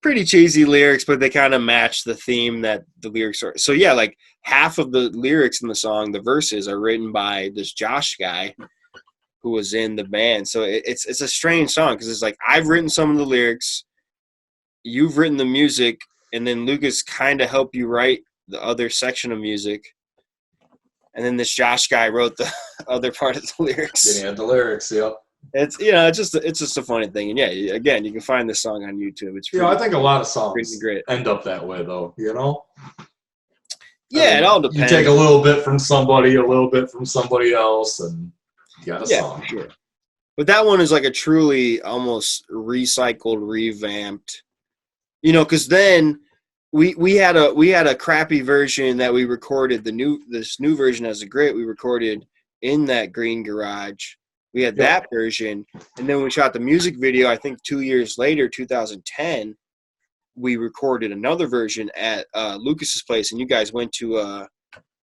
cheesy lyrics, but they kind of match the theme that the lyrics are. So yeah, like half of the lyrics in the song, the verses, are written by this Josh guy who was in the band. So it's a strange song because it's like I've written some of the lyrics, you've written the music, and then Lucas kind of helped you write the other section of music. And then this Josh guy wrote the other part of the lyrics. Then he had the lyrics, yep. It's it's just a funny thing, and yeah, again, you can find this song on YouTube. It's I think a lot of songs great. end up that way, though. You know. Yeah, I mean, it all depends. You take a little bit from somebody, a little bit from somebody else, and you got a song. For sure. But that one is like a truly almost recycled, revamped. You know, because then we had a crappy version that we recorded. This new version has a great. We recorded in that green garage. We had that version, and then we shot the music video. I think 2 years later, 2010, we recorded another version at Lucas's place, and you guys went to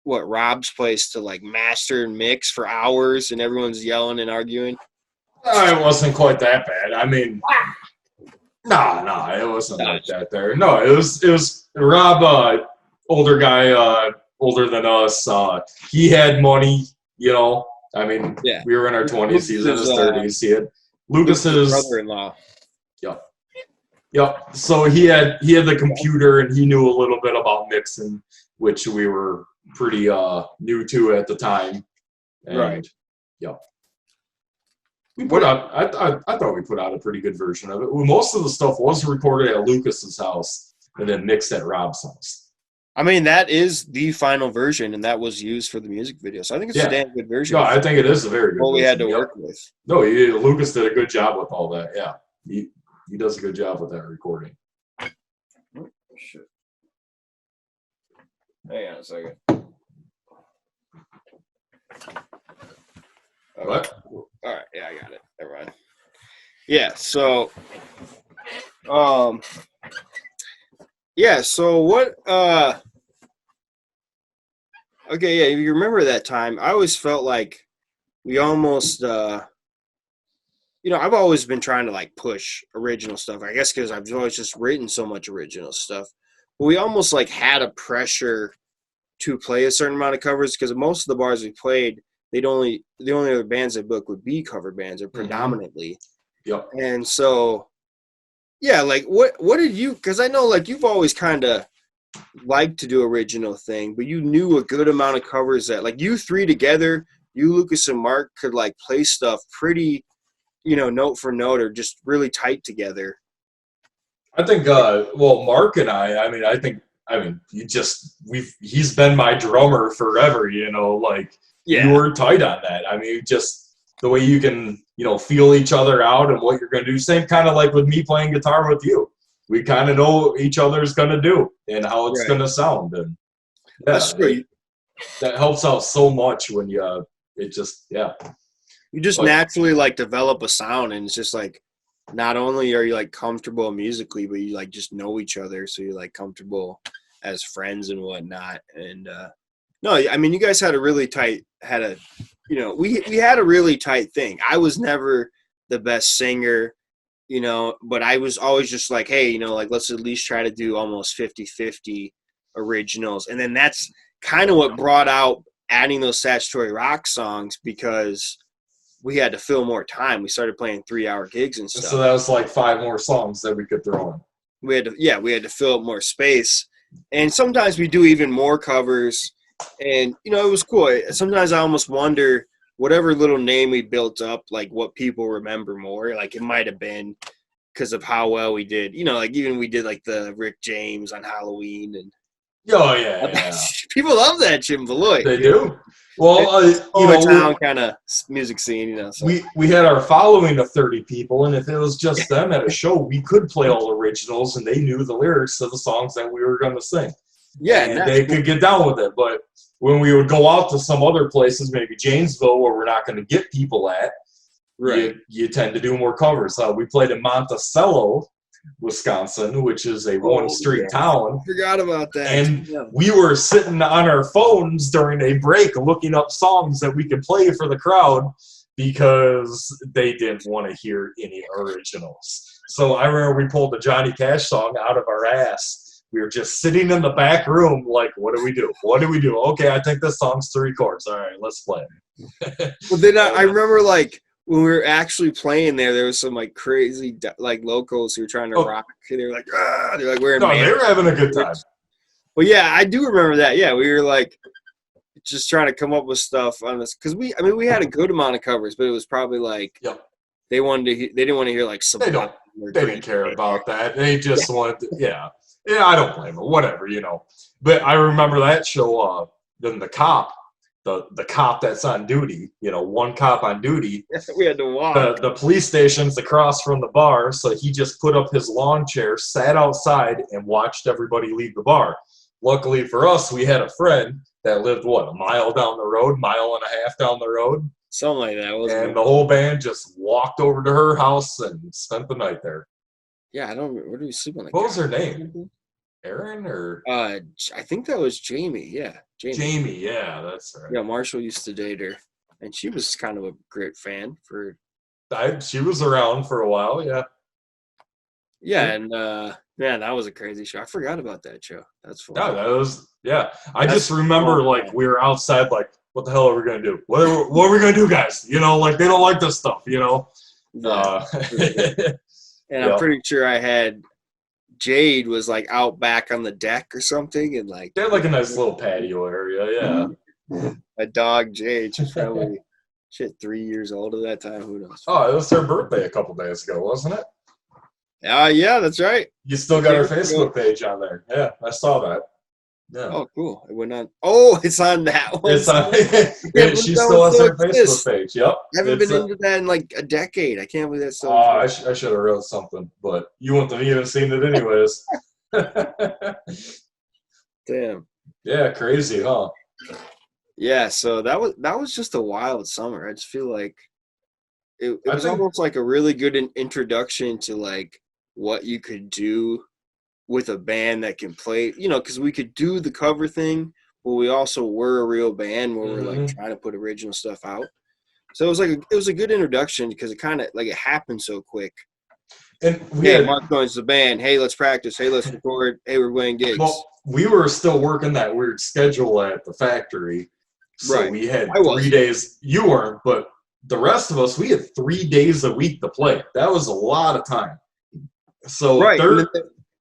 Rob's place to like master and mix for hours, and everyone's yelling and arguing. It wasn't quite that bad. I mean, no, it wasn't like that there. No, it was Rob, older guy, older than us. He had money, you know. I mean, we were in our 20s. He was in his 30s. He had Lucas's brother-in-law. Yep. So he had the computer, and he knew a little bit about mixing, which we were pretty new to at the time. And, right. Yep. We put out. I thought we put out a pretty good version of it. Most of the stuff was recorded at Lucas's house and then mixed at Rob's house. I mean, that is the final version, and that was used for the music video. So I think it's a damn good version. No, I think it is a very good version. What we had to work with. No, Lucas did a good job with all that. Yeah, he does a good job with that recording. Oh, shit. Hang on a second. Okay. What? All right, yeah, I got it. Never mind. Yeah, so so what okay, yeah, if you remember that time, I always felt like we almost I've always been trying to like push original stuff, I guess because I've always just written so much original stuff. But we almost like had a pressure to play a certain amount of covers because most of the bars we played, the only other bands they booked would be cover bands or predominantly. Yep. And so yeah, like what did you, because I know like you've always kind of liked to do original thing, but you knew a good amount of covers that like you three together, you, Lucas, and Mark could like play stuff pretty, note for note or just really tight together. I think Mark and he's been my drummer forever, we were tight on that. I mean, just the way you can, feel each other out and what you're going to do. Same kind of like with me playing guitar with you. We kind of know what each other's going to do and how it's going to sound. And that's great. That helps out so much when you just naturally like develop a sound, and it's just like, not only are you like comfortable musically, but you like just know each other. So you're like comfortable as friends and whatnot. And, no, I mean, you guys had a really tight, we had a really tight thing. I was never the best singer, but I was always just like, hey, like let's at least try to do almost 50-50 originals. And then that's kind of what brought out adding those Statutory Rock songs, because we had to fill more time. We started playing 3-hour gigs and stuff. So that was like 5 more songs that we could throw in. We had to fill up more space. And sometimes we do even more covers. And, you know, it was cool. Sometimes I almost wonder, whatever little name we built up, like what people remember more. Like it might have been because of how well we did. You know, like even we did like the Rick James on Halloween. And Oh, yeah. people love that shit in Beloit. They do. Well, you know, town kind of music scene, you know. So. We had our following of 30 people, and if it was just them at a show, we could play all originals, and they knew the lyrics to the songs that we were going to sing. Yeah, and they could get down with it. But when we would go out to some other places, maybe Janesville, where we're not going to get people at, right, you tend to do more covers. We played in Monticello, Wisconsin, which is a one-street town. I forgot about that. And we were sitting on our phones during a break looking up songs that we could play for the crowd because they didn't want to hear any originals. So I remember we pulled the Johnny Cash song out of our ass. We were just sitting in the back room like, what do we do? What do we do? Okay, I think this song's 3 chords. All right, let's play it. Well, then I remember, like, when we were actually playing there was some like crazy like locals who were trying to rock. They were like, they're like wearing. No, they were having a good time. Well, yeah, I do remember that. Yeah, we were like just trying to come up with stuff on this because we had a good amount of covers, but it was probably like they didn't want to hear like some. They didn't care about that. They just wanted to, yeah. I don't blame them. Whatever, you know. But I remember that show. Then the cop. The cop that's on duty, you know, one cop on duty. We had to walk. The police station's across from the bar, so he just put up his lawn chair, sat outside, and watched everybody leave the bar. Luckily for us, we had a friend that lived, a mile down the road, mile and a half down the road? Something like that. Wasn't and the whole band just walked over to her house and spent the night there. Yeah, I don't. Where do we sleep on the couch? What was her name? Erin or? I think that was Jamie. Yeah, Jamie. Yeah, that's right. Yeah, Marshall used to date her, and she was kind of a great fan for. She was around for a while. Yeah. Yeah, and man, that was a crazy show. I forgot about that show. That's fun. Yeah, that was. Yeah, I just remember like we were outside, like, what the hell are we gonna do? What are we gonna do, guys? You know, like they don't like this stuff. You know. Yeah. And I'm pretty sure I had. Jade was like out back on the deck or something, and like they had like a nice little patio area. Yeah, a dog Jade. She's probably 3 years old at that time. Who knows? Oh, it was her birthday a couple days ago, wasn't it? Yeah, that's right. You still got her Facebook page on there. Yeah, I saw that. Yeah. Oh, cool. It went on. Oh, it's on that one. It's on. She still has her Facebook page. Yep. I haven't been into that in like a decade. I can't believe that's so. I should have wrote something, but you wouldn't have even seen it anyways. Damn. Yeah, crazy, huh? Yeah. So that was just a wild summer. I just feel like it was almost like a really good introduction to like what you could do with a band that can play, you know, because we could do the cover thing, but we also were a real band where we're like trying to put original stuff out. So it was a good introduction because it kind of like it happened so quick. And Mark joins the band. Hey, let's practice. Hey, let's record. Hey, we're playing gigs. Well, we were still working that weird schedule at the factory, so we had 3 days. You weren't, but the rest of us, we had 3 days a week to play. That was a lot of time. So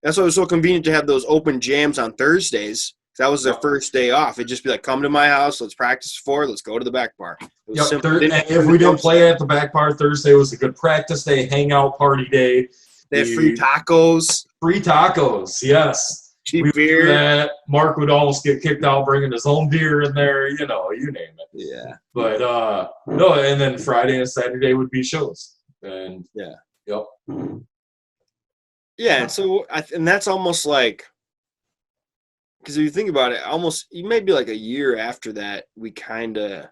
that's why it was so convenient to have those open jams on Thursdays. That was their first day off. It'd just be like, come to my house, let's practice 4, let's go to the back bar. If we didn't play at the back bar, Thursday was a good practice day, hangout party day. They had free tacos. Free tacos, yes. Cheap beer. That. Mark would almost get kicked out bringing his own beer in there, you know, you name it. Yeah. But, no, and then Friday and Saturday would be shows. And, yep. Yeah, and so and that's almost like, because if you think about it, almost maybe like a year after that, we kind of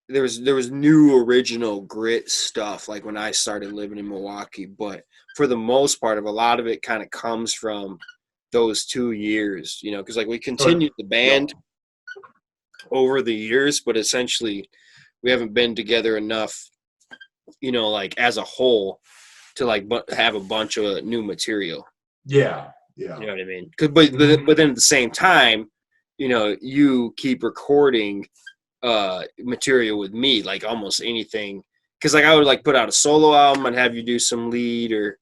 there was new original grit stuff like when I started living in Milwaukee, but for the most part, a lot of it kind of comes from those 2 years, you know, because like we continued the band over the years, but essentially we haven't been together enough, you know, like as a whole to like have a bunch of new material. Yeah. You know what I mean? But then at the same time, you keep recording material with me, like almost anything. Because like I would like put out a solo album, I'd have you do some lead or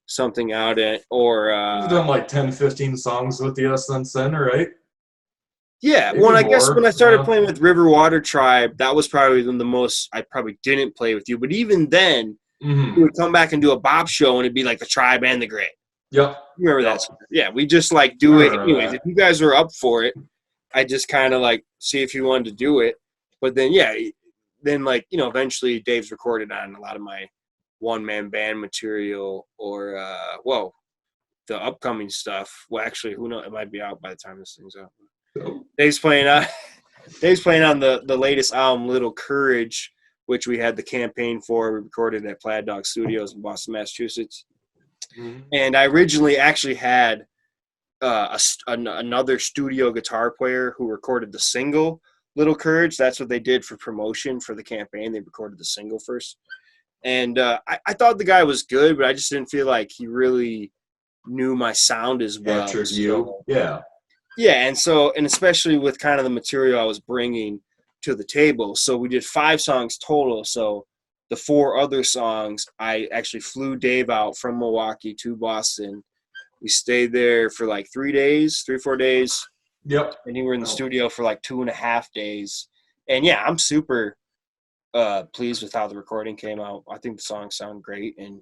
something out it, or You've done like 10, 15 songs with the since then, right? yeah. Maybe I guess when more. I started playing with River Water Tribe, that was probably the most I probably didn't play with you. But even then, we would come back and do a bop show, and it'd be like the Tribe and the Gray. Yep. You remember Yep. that? Yeah, we just like do it anyways. That. If you guys are up for it, I just kind of like see if you wanted to do it. But then like eventually Dave's recorded on a lot of my one-man band material, or the upcoming stuff. Well, actually, who knows? It might be out by the time this thing's out. Dave's playing on the latest album, Little Courage, which we had the campaign for. We recorded at Plaid Dog Studios in Boston, Massachusetts. Mm-hmm. And I originally actually had another studio guitar player who recorded the single Little Courage. That's what they did for promotion for the campaign. They recorded the single first. And I thought the guy was good, but I just didn't feel like he really knew my sound as well. Captured you. Yeah. Yeah, and especially with kind of the material I was bringing to the table. So we did 5 songs total. So the 4 other songs, I actually flew Dave out from Milwaukee to Boston. We stayed there for like 3 days, 3-4 days. Yep. And we were in the studio for like 2.5 days. And yeah, I'm super pleased with how the recording came out. I think the songs sound great, and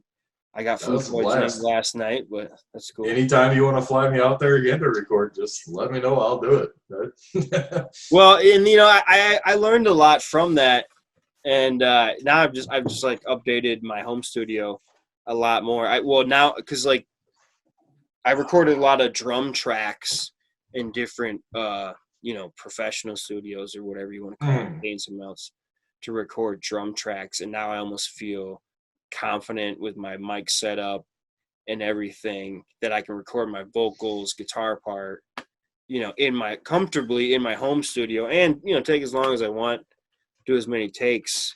I got food poisoning last night, but that's cool. Anytime you want to fly me out there again to record, just let me know. I'll do it. Well, and I learned a lot from that, and now I've just like updated my home studio a lot more. Now because like I recorded a lot of drum tracks in different professional studios or whatever you want to call it, paying someone else to record drum tracks, and now I almost feel confident with my mic setup and everything that I can record my vocals, guitar part, comfortably in my home studio, and take as long as I want, do as many takes.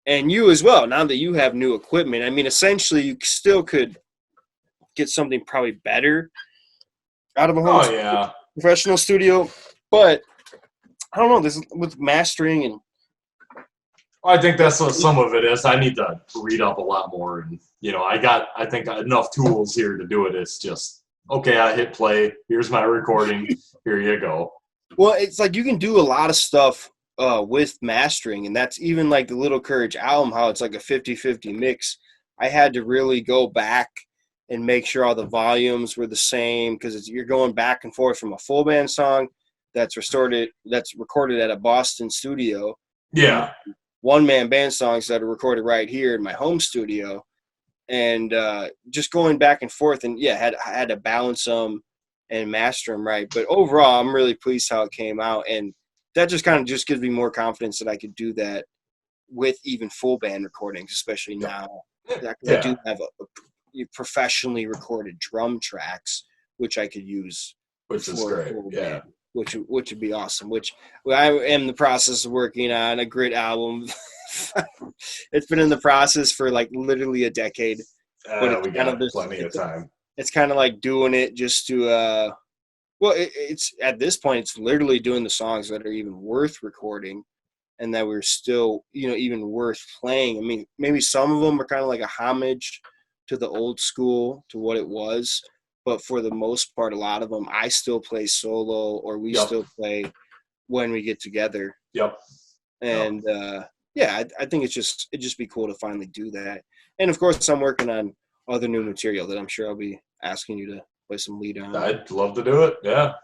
And you as well, now that you have new equipment, I mean, essentially you still could get something probably better out of a home professional studio, but I don't know, this with mastering, and I think that's what some of it is. I need to read up a lot more, and I think enough tools here to do it. It's just okay. I hit play. Here's my recording. Here you go. Well, it's like you can do a lot of stuff with mastering, and that's even like the Little Courage album, how it's like a 50-50 mix. I had to really go back and make sure all the volumes were the same, because you're going back and forth from a full band song that's recorded at a Boston studio. Yeah. One-man band songs that are recorded right here in my home studio, and just going back and forth, and I had to balance them and master them right. But overall, I'm really pleased how it came out, and that just kind of just gives me more confidence that I could do that with even full band recordings, especially now. I do have a professionally recorded drum tracks, which I could use, which is great. Yeah. Which would be awesome. Which I am in the process of working on a grit album. It's been in the process for like literally a decade. But we got plenty of time. It's kind of like doing it just to. It's at this point, it's literally doing the songs that are even worth recording, and that we're still, even worth playing. I mean, maybe some of them are kind of like a homage to the old school, to what it was. But for the most part, a lot of them I still play solo, or we still play when we get together. Yep. And I think it'd just be cool to finally do that. And of course, I'm working on other new material that I'm sure I'll be asking you to play some lead on. I'd love to do it. Yeah.